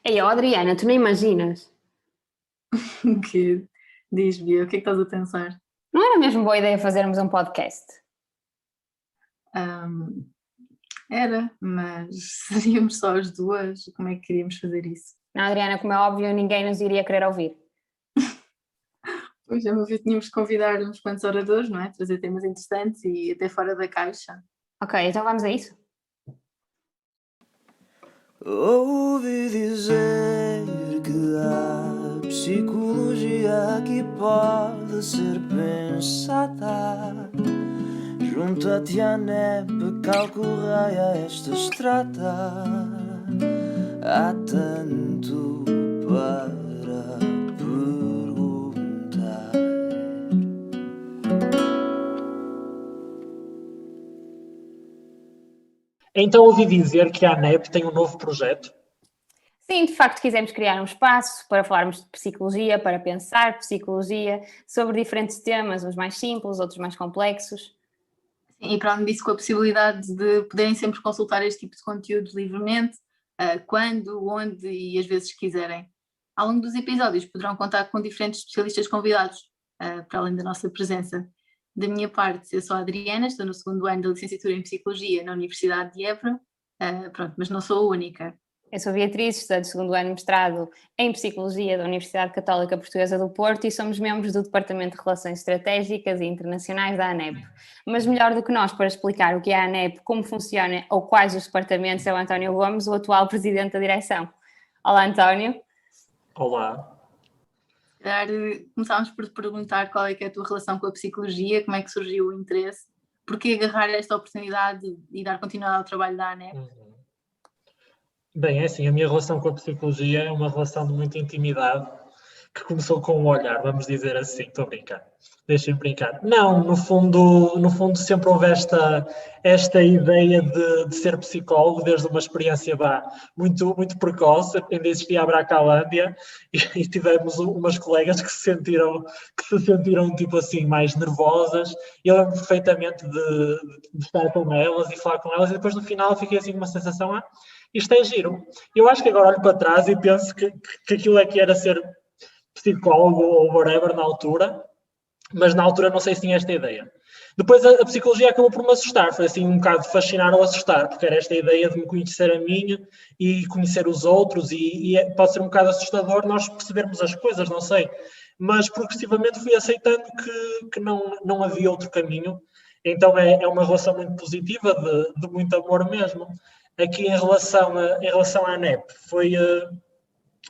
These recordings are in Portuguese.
Ei, ó, Adriana, tu nem imaginas. Que diz, Bia, o que é que estás a pensar? Não era mesmo boa ideia fazermos um podcast? Ahm, Era, mas seríamos só as duas, como é que queríamos fazer isso? Não, Adriana, como é óbvio, ninguém nos iria querer ouvir. Pois, já me vi, tínhamos que convidar uns quantos oradores, não é? Trazer temas interessantes e até fora da caixa. Ok, então vamos a isso? Ouvi dizer que a psicologia aqui pode ser pensada. Junta-te à neve, calcorreia esta estrada. Há tanto para perguntar. Então ouvi dizer que a ANEP tem um novo projeto. Sim, de facto, quisemos criar um espaço para falarmos de psicologia, para pensar psicologia, sobre diferentes temas, uns mais simples, outros mais complexos. E para além disso, com a possibilidade de poderem sempre consultar este tipo de conteúdos livremente, quando, onde e às vezes quiserem. Ao longo dos episódios poderão contar com diferentes especialistas convidados, para além da nossa presença. Da minha parte, eu sou a Adriana, estou no segundo ano da licenciatura em Psicologia na Universidade de Évora, pronto, mas não sou a única. Eu sou Beatriz, estudo segundo ano de mestrado em Psicologia da Universidade Católica Portuguesa do Porto e somos membros do Departamento de Relações Estratégicas e Internacionais da ANEP. Mas melhor do que nós para explicar o que é a ANEP, como funciona ou quais os departamentos é o António Gomes, o atual Presidente da Direção. Olá, António. Olá. Se calhar, começámos por te perguntar qual é que é a tua relação com a psicologia, como é que surgiu o interesse, porquê agarrar esta oportunidade e dar continuidade ao trabalho da ANEP? Bem, é assim, a minha relação com a psicologia é uma relação de muita intimidade que começou com um olhar, vamos dizer assim, estou a brincar. Deixem-me brincar. Não, no fundo sempre houve esta ideia de ser psicólogo, desde uma experiência muito precoce, ainda existia a Bracalândia e tivemos umas colegas que se sentiram tipo assim, mais nervosas. E eu lembro perfeitamente de estar com elas e falar com elas e depois no final fiquei assim com uma sensação, isto é giro. Eu acho que agora olho para trás e penso que aquilo é que era ser psicólogo ou whatever na altura, mas na altura não sei se tinha esta ideia. Depois a psicologia acabou por me assustar, foi assim um bocado de fascinar ou assustar, porque era esta ideia de me conhecer a mim e conhecer os outros e pode ser um bocado assustador nós percebermos as coisas, não sei. Mas progressivamente fui aceitando que não havia outro caminho, então é uma relação muito positiva, de muito amor mesmo. Aqui em relação à ANEP,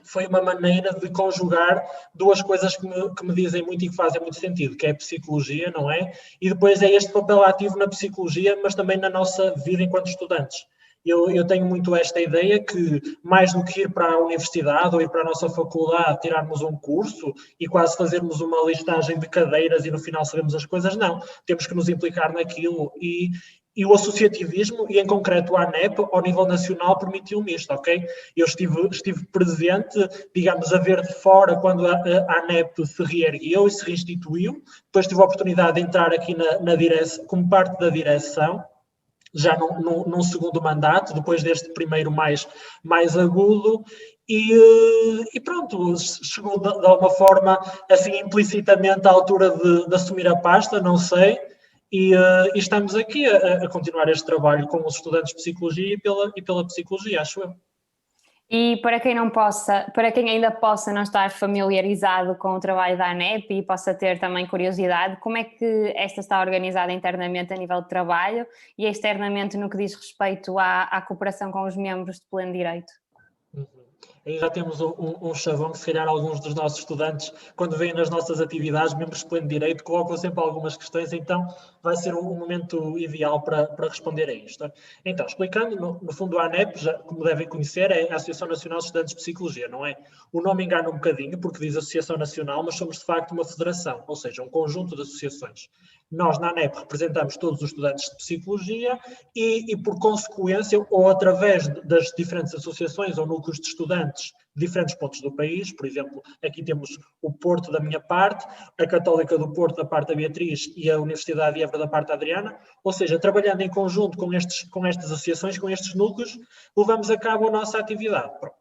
foi uma maneira de conjugar duas coisas que me dizem muito e que fazem muito sentido, que é a psicologia, não é? E depois é este papel ativo na psicologia, mas também na nossa vida enquanto estudantes. Eu tenho muito esta ideia que, mais do que ir para a universidade ou ir para a nossa faculdade, tirarmos um curso e quase fazermos uma listagem de cadeiras e no final sabemos as coisas, não. Temos que nos implicar naquilo e o associativismo, e em concreto a ANEP, ao nível nacional, permitiu-me isto, ok? Eu estive presente, digamos, a ver de fora quando a ANEP se reergueu e se restituiu. Depois tive a oportunidade de entrar aqui na direção, como parte da direção, já num segundo mandato, depois deste primeiro mais agudo, e pronto, chegou de alguma forma, assim, implicitamente à altura de assumir a pasta, não sei, e estamos aqui a continuar este trabalho com os estudantes de psicologia e pela psicologia, acho eu. E para quem ainda possa não estar familiarizado com o trabalho da ANEP e possa ter também curiosidade, como é que esta está organizada internamente a nível de trabalho e externamente no que diz respeito à cooperação com os membros de pleno direito? Aí já temos um chavão que, se calhar, alguns dos nossos estudantes, quando vêm nas nossas atividades, membros de pleno direito, colocam sempre algumas questões, então vai ser um momento ideal para responder a isto. Então, explicando, no fundo, a ANEP, já, como devem conhecer, é a Associação Nacional de Estudantes de Psicologia, não é? O nome engana um bocadinho, porque diz Associação Nacional, mas somos, de facto, uma federação, ou seja, um conjunto de associações. Nós, na ANEP, representamos todos os estudantes de Psicologia e, por consequência, ou através das diferentes associações ou núcleos de estudantes de diferentes pontos do país, por exemplo, aqui temos o Porto da minha parte, a Católica do Porto da parte da Beatriz e a Universidade de Évora da parte da Adriana, ou seja, trabalhando em conjunto com estas associações, com estes núcleos, levamos a cabo a nossa atividade. Pronto.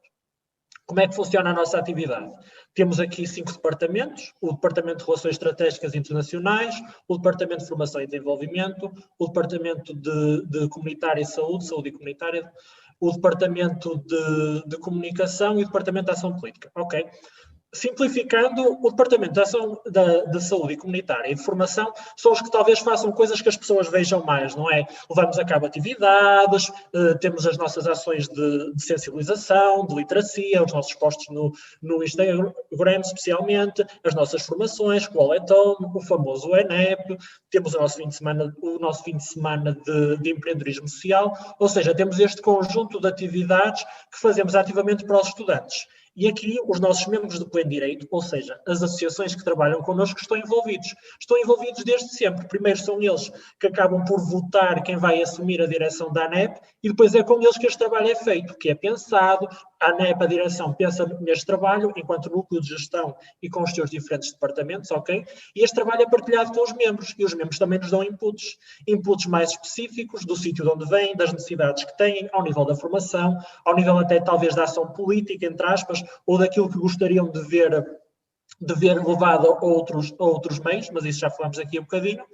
Como é que funciona a nossa atividade? Temos aqui 5 departamentos: o Departamento de Relações Estratégicas Internacionais, o Departamento de Formação e Desenvolvimento, o Departamento de Comunitária e Saúde e Comunitária, o Departamento de Comunicação e o Departamento de Ação Política. Ok. Simplificando, o Departamento de Saúde e Comunitária e de Formação são os que talvez façam coisas que as pessoas vejam mais, não é? Levamos a cabo atividades, temos as nossas ações de sensibilização, de literacia, os nossos posts no Instagram, especialmente, as nossas formações, Qual é Tom, o famoso ENEP, temos o nosso fim de semana de empreendedorismo social, ou seja, temos este conjunto de atividades que fazemos ativamente para os estudantes. E aqui os nossos membros do pleno direito, ou seja, as associações que trabalham connosco, estão envolvidos. Estão envolvidos desde sempre. Primeiro são eles que acabam por votar quem vai assumir a direção da ANEP e depois é com eles que este trabalho é feito, que é pensado. A ANEP, a direção, pensa neste trabalho enquanto núcleo de gestão e com os seus diferentes departamentos, ok? E este trabalho é partilhado com os membros e os membros também nos dão inputs mais específicos do sítio de onde vêm, das necessidades que têm, ao nível da formação, ao nível até talvez da ação política, entre aspas, ou daquilo que gostariam de ver levado a outros meios, mas isso já falámos aqui um bocadinho.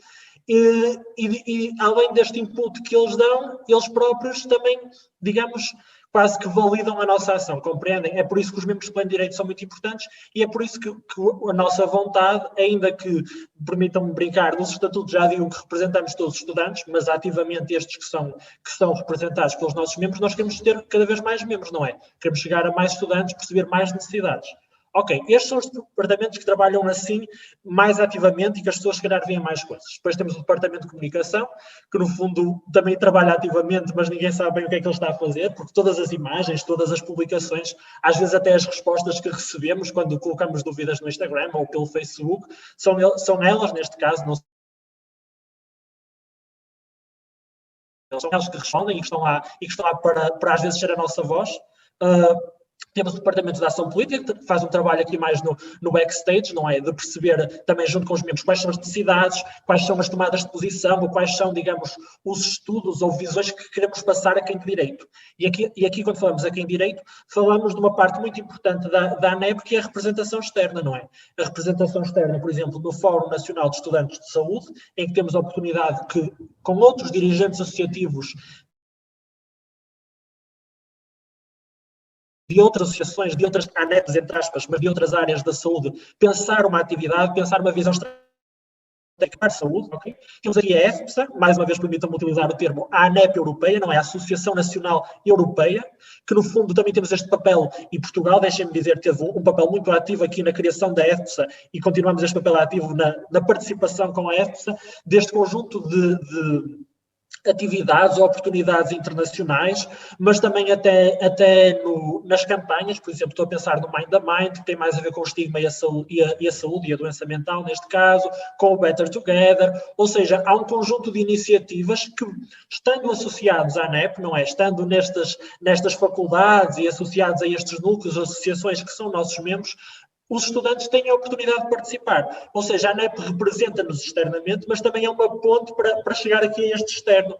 E além deste input que eles dão, eles próprios também, digamos, quase que validam a nossa ação, compreendem? É por isso que os membros do pleno direito são muito importantes e é por isso que a nossa vontade, ainda que, permitam-me brincar, nos estatutos já digam que representamos todos os estudantes, mas ativamente estes que são representados pelos nossos membros, nós queremos ter cada vez mais membros, não é? Queremos chegar a mais estudantes, perceber mais necessidades. Ok, estes são os departamentos que trabalham assim mais ativamente e que as pessoas se calhar veem mais coisas. Depois temos o departamento de comunicação, que no fundo também trabalha ativamente, mas ninguém sabe bem o que é que ele está a fazer, porque todas as imagens, todas as publicações, às vezes até as respostas que recebemos quando colocamos dúvidas no Instagram ou pelo Facebook, são elas, neste caso, não são elas que respondem e que estão lá para às vezes ser a nossa voz. Temos o Departamento de Ação Política, que faz um trabalho aqui mais no backstage, não é? De perceber também junto com os membros quais são as necessidades, quais são as tomadas de posição, ou quais são, digamos, os estudos ou visões que queremos passar a quem de direito. E aqui quando falamos a quem de direito, falamos de uma parte muito importante da ANEP, que é a representação externa, não é? A representação externa, por exemplo, no Fórum Nacional de Estudantes de Saúde, em que temos a oportunidade que, com outros dirigentes associativos, de outras associações, de outras ANEPs, entre aspas, mas de outras áreas da saúde, pensar uma atividade, pensar uma visão estratégica para a saúde, ok? Temos aqui a EFPSA, mais uma vez permitam-me utilizar o termo, a ANEP Europeia, não é? A Associação Nacional Europeia, que no fundo também temos este papel, e Portugal, deixem-me dizer, teve um papel muito ativo aqui na criação da EFPSA, e continuamos este papel ativo na participação com a EFPSA, deste conjunto de atividades, oportunidades internacionais, mas também até nas campanhas, por exemplo, estou a pensar no Mind the Mind, que tem mais a ver com o estigma e a saúde e a doença mental, neste caso, com o Better Together, ou seja, há um conjunto de iniciativas que, estando associados à ANEP, não é? Estando nestas faculdades e associados a estes núcleos, associações que são nossos membros, os estudantes têm a oportunidade de participar. Ou seja, a ANEP representa-nos externamente, mas também é uma ponte para chegar aqui a este externo,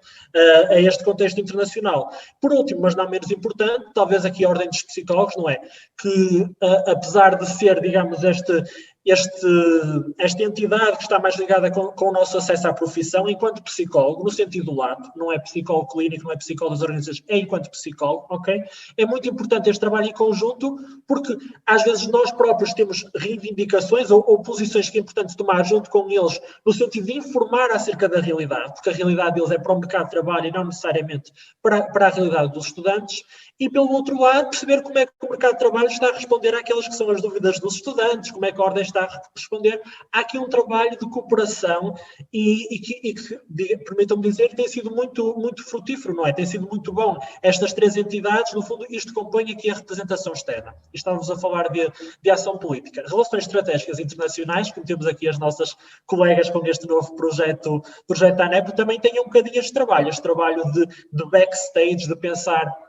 a este contexto internacional. Por último, mas não menos importante, talvez aqui a Ordem dos Psicólogos, não é? Que, apesar de ser, digamos, esta entidade que está mais ligada com o nosso acesso à profissão, enquanto psicólogo, no sentido lato, não é psicólogo clínico, não é psicólogo das organizações, é enquanto psicólogo, ok? É muito importante este trabalho em conjunto, porque às vezes nós próprios temos reivindicações ou posições que é importante tomar junto com eles, no sentido de informar acerca da realidade, porque a realidade deles é para o mercado de trabalho e não necessariamente para a realidade dos estudantes, e pelo outro lado perceber como é que o mercado de trabalho está a responder àquelas que são as dúvidas dos estudantes, como é que a Ordem está a responder. Há aqui um trabalho de cooperação e que permitam-me dizer, que tem sido muito, muito frutífero, não é? Tem sido muito bom. Estas três entidades, no fundo, isto compõe aqui a representação externa. E estávamos a falar de ação política. Relações estratégicas internacionais, como temos aqui as nossas colegas com este novo projeto da ANEP, também têm um bocadinho este trabalho de backstage, de pensar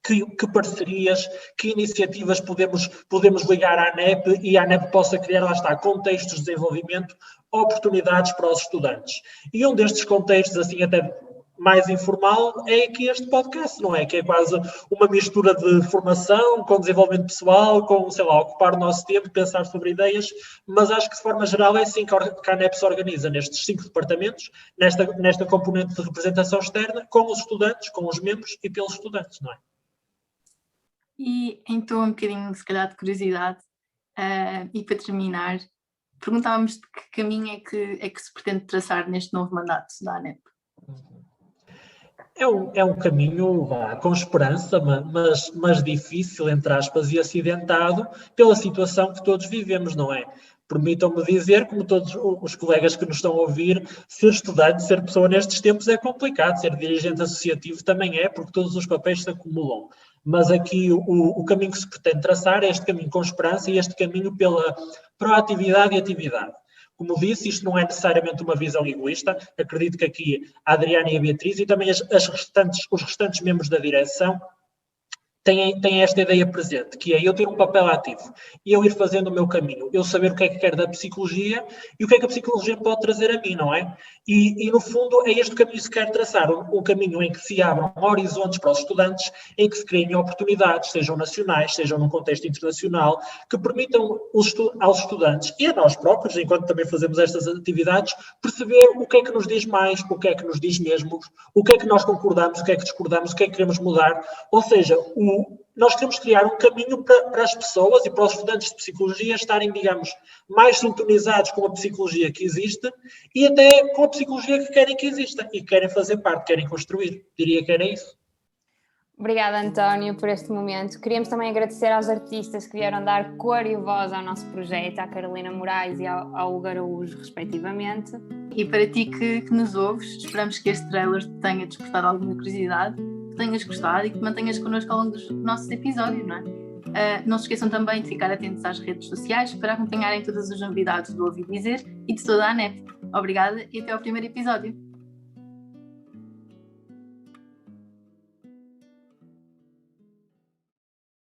que parcerias, que iniciativas podemos ligar à ANEP e a ANEP possa criar, lá está, contextos de desenvolvimento, oportunidades para os estudantes. E um destes contextos, assim até mais informal é aqui este podcast, não é? Que é quase uma mistura de formação com desenvolvimento pessoal, com, sei lá, ocupar o nosso tempo, pensar sobre ideias, mas acho que de forma geral é assim que a ANEP se organiza nestes 5 departamentos, nesta componente de representação externa, com os estudantes, com os membros e pelos estudantes, não é? E então um bocadinho, se calhar, de curiosidade, e para terminar, perguntávamos de que caminho é que se pretende traçar neste novo mandato da ANEP? É um caminho com esperança, mas difícil, entre aspas, e acidentado pela situação que todos vivemos, não é? Permitam-me dizer, como todos os colegas que nos estão a ouvir, ser estudante, ser pessoa nestes tempos é complicado, ser dirigente associativo também é, porque todos os papéis se acumulam. Mas aqui o caminho que se pretende traçar é este caminho com esperança e este caminho pela proatividade e atividade. Como disse, isto não é necessariamente uma visão egoísta. Acredito que aqui a Adriana e a Beatriz e também os restantes membros da direção têm esta ideia presente, que é eu ter um papel ativo e eu ir fazendo o meu caminho, eu saber o que é que quero da psicologia e o que é que a psicologia pode trazer a mim, não é? E no fundo é este caminho que se quer traçar, um caminho em que se abram horizontes para os estudantes, em que se criem oportunidades, sejam nacionais, sejam num contexto internacional, que permitam aos estudantes e a nós próprios, enquanto também fazemos estas atividades, perceber o que é que nos diz mais, o que é que nos diz mesmo, o que é que nós concordamos, o que é que discordamos, o que é que queremos mudar, ou seja, nós queremos criar um caminho para as pessoas e para os estudantes de psicologia estarem, digamos, mais sintonizados com a psicologia que existe e até com a psicologia que querem que exista e que querem fazer parte, querem construir. Diria que era isso. Obrigada, António, por este momento. Queríamos também agradecer aos artistas que vieram dar cor e voz ao nosso projeto, à Carolina Moraes e ao Hugo Araújo, respectivamente. E para ti que nos ouves, esperamos que este trailer te tenha despertado alguma curiosidade, que tenhas gostado e que te mantenhas connosco ao longo dos nossos episódios, não é? Não se esqueçam também de ficar atentos às redes sociais para acompanharem todas as novidades do Ouvi Dizer e de toda a ANEP. Obrigada e até ao primeiro episódio.